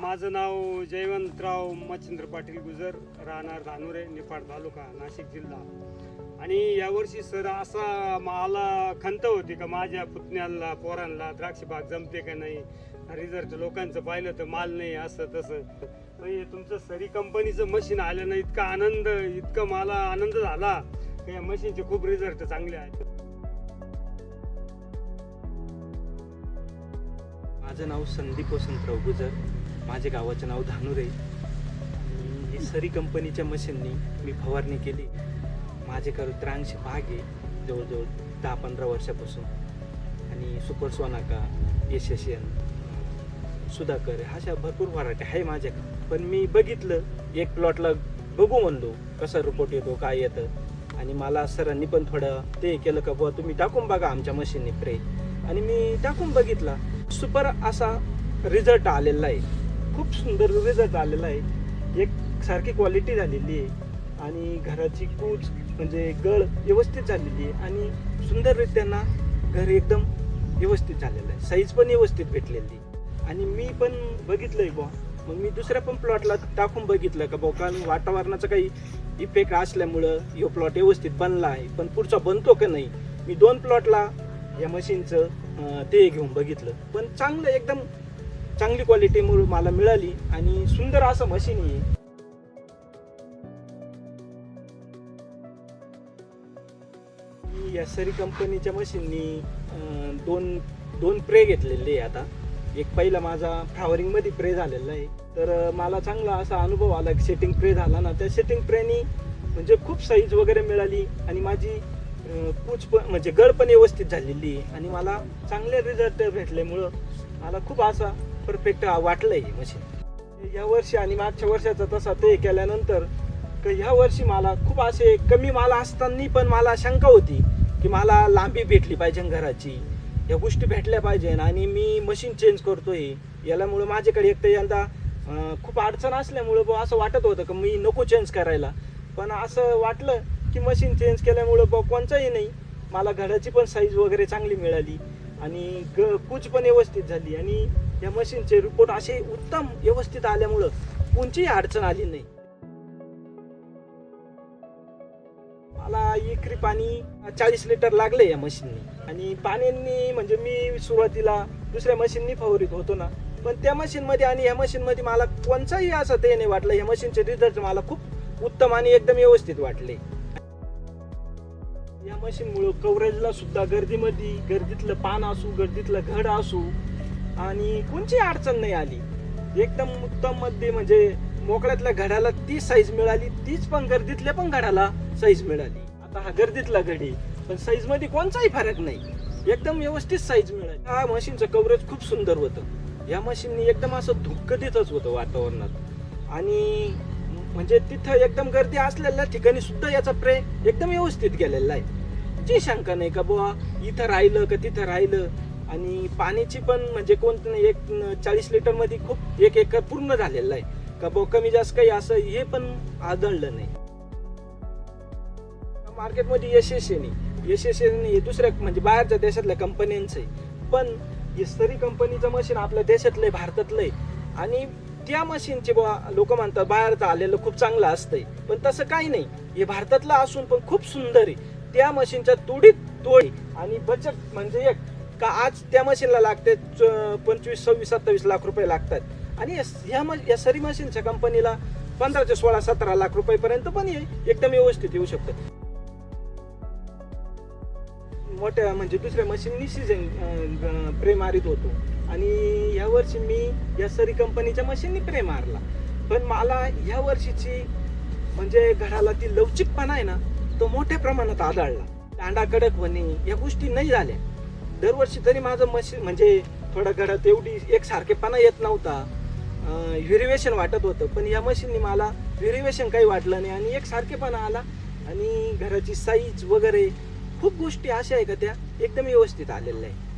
माझं नाव जयवंतराव मच्छिंद्र पाटील गुजर, राहणार धानुरे, निफाड तालुका, नाशिक जिल्हा. आणि यावर्षी सर असा मला खंत होती का माझ्या पुतण्याला पोरांना द्राक्ष बाग जमते का नाही. रिझल्ट लोकांचं पाहिलं तर माल नाही असं तसं. हे तुमचं सरी कंपनीचं मशीन आलं ना, इतका मला आनंद झाला की या मशीनचे खूप रिझल्ट चांगले आहेत. माझं नाव संदीप वसंतराव गुजर, माझे गावाचं नाव धानुरे. ही सरी कंपनीच्या मशीननी मी फवारणी केली. माझ्याकडे 83 बाग आहे जवळजवळ 10-15 वर्षापासून. आणि सुपर सोनाका, यशस्यन, सुधाकर अशा भरपूर व्हरायटी आहे माझ्याकडे. पण मी बघितलं, एक प्लॉटला बघू म्हणलो कसा रिपोर्ट येतो, काय येतं. आणि मला सरांनी पण थोडं ते केलं का बुवा तुम्ही टाकून बघा आमच्या मशीनने प्रे. आणि मी टाकून बघितला, सुपर असा रिझल्ट आलेला आहे. खूप सुंदर रिझल्ट आलेला आहे. एक सारखी क्वालिटी झालेली आहे आणि घराची कूच म्हणजे गळ व्यवस्थित झालेली आहे आणि सुंदररित्यांना घर एकदम व्यवस्थित झालेलं आहे. साईज पण व्यवस्थित भेटलेली. आणि मी पण बघितलंय बुवा, मग मी दुसऱ्या पण प्लॉटला टाकून बघितलं का बुवा, कारण वातावरणाचा काही इफेक्ट असल्यामुळं ह्यो प्लॉट व्यवस्थित बनला आहे, पण पुढचा बनतो का नाही. मी 2 प्लॉटला या मशीनचं ते घेऊन बघितलं, पण चांगलं एकदम चांगली क्वालिटी मला मिळाली आणि सुंदर असं मशीन आहे. या सरी कंपनीच्या मशीननी दोन प्रे घेतलेले आहे. आता एक पहिला माझा फ्लावरिंगमध्ये प्रे झालेला आहे, तर मला चांगला असा अनुभव आला. सेटिंग प्रे झाला ना, त्या सेटिंग प्रेनी म्हणजे खूप साईज वगैरे मिळाली आणि माझी पूच पण म्हणजे गळ पण व्यवस्थित झालेली आहे आणि मला चांगले रिझल्ट भेटल्यामुळं मला खूप असा परफेक्ट वाटलं आहे मशीन. या वर्षी आणि मागच्या वर्षाचा तसा ते केल्यानंतर ह्या वर्षी मला खूप असे कमी माल असताना पण मला शंका होती की मला लांबी भेटली पाहिजे घराची, या गोष्टी भेटल्या पाहिजे. आणि मी मशीन चेंज करतोय यालामुळं माझ्याकडे एक तर यंदा खूप अडचण असल्यामुळं असं वाटत होतं की मी नको चेंज करायला. पण असं वाटलं की मशीन चेंज केल्यामुळं कोणचाही नाही, मला घराची पण साईज वगैरे चांगली मिळाली आणि कूच पण व्यवस्थित झाली. आणि या मशीनचे रिपोर्ट असे उत्तम व्यवस्थित आल्यामुळं कोणतीही अडचण आली नाही. मला एकरी पाणी 40 लिटर लागले या मशीननी. आणि पाण्यानी म्हणजे मी सुरुवातीला दुसऱ्या मशीननी फवारीत होतो ना, पण त्या मशीनमध्ये आणि या मशीनमध्ये मला कोणताही असं ते नाही वाटलं. या मशीनचे रिझल्ट मला खूप उत्तम आणि एकदम व्यवस्थित वाटले. या मशीनमुळं कव्हरेजला सुद्धा गर्दीतलं पान असू, गर्दीतलं घड असू आणि कोणची अडचण नाही आली. एकदम उत्तम मध्ये म्हणजे मोकळ्यातल्या घडाला ती साईज मिळाली, तीच पण गर्दीतल्या पण घडाला साईज मिळाली. आता हा गर्दीतला घड आहे, पण साईज मध्ये कोणताही फरक नाही, एकदम व्यवस्थित साईज मिळाली. हा मशीनचं कव्हरेज खूप सुंदर होतं. या मशीननी एकदम असं धुक्क देतच होतं वातावरणात. आणि म्हणजे तिथं एकदम गर्दी असलेल्या ठिकाणी सुद्धा याचा प्रे एकदम व्यवस्थित गेलेला आहे. जी शंका नाही का बुवा इथं राहिलं का तिथं राहिलं. आणि पाण्याची पण म्हणजे कोणतं नाही, एक 40 लिटर मध्ये खूप एक एकर पूर्ण झालेलं आहे का बुवा, कमी जास्त काही असं हे पण आढळलं नाही. मार्केटमध्ये यशस्वी हे दुसऱ्या म्हणजे बाहेरच्या देशातल्या कंपन्यांचं आहे, पण हे सरी कंपनीचं मशीन आपल्या देशातलं आहे, भारतातलं आहे. आणि त्या मशीनचे लोक म्हणतात बाहेरचं आलेलं खूप चांगलं असतंय, पण तसं काही नाही. हे भारतातलं असून पण खूप सुंदर आहे. त्या मशीनच्या तोडीत तोड आणि बचत म्हणजे एक का आज त्या मशीनला लागते 25, 26, 27 लाख रुपये लागतात. आणि या सरी मशीनच्या कंपनीला 15 ते 16, 17 लाख रुपयेपर्यंत पण एकदम व्यवस्थित येऊ शकतं. मोठ्या म्हणजे दुसऱ्या मशीननी सीझन प्रे मारित होतो आणि ह्या वर्षी मी या सरी कंपनीच्या मशीननी प्रे मारला. पण मला ह्या वर्षीची म्हणजे घराला ती लवचिकपणा आहे ना, तो मोठ्या प्रमाणात आढळला. दांडा कडक होणे या गोष्टी नाही झाल्या. दरवर्षी तरी माझं मशीन म्हणजे थोडा घरात एवढी एकसारखेपणा येत नव्हता, व्हेरिएशन वाटत होतं. पण या मशीननी मला व्हेरिएशन काही वाटलं नाही आणि एकसारखेपणा आला. आणि घराची साईज वगैरे खूप गोष्टी अशा आहे का त्या एकदम व्यवस्थित आलेल्या आहे.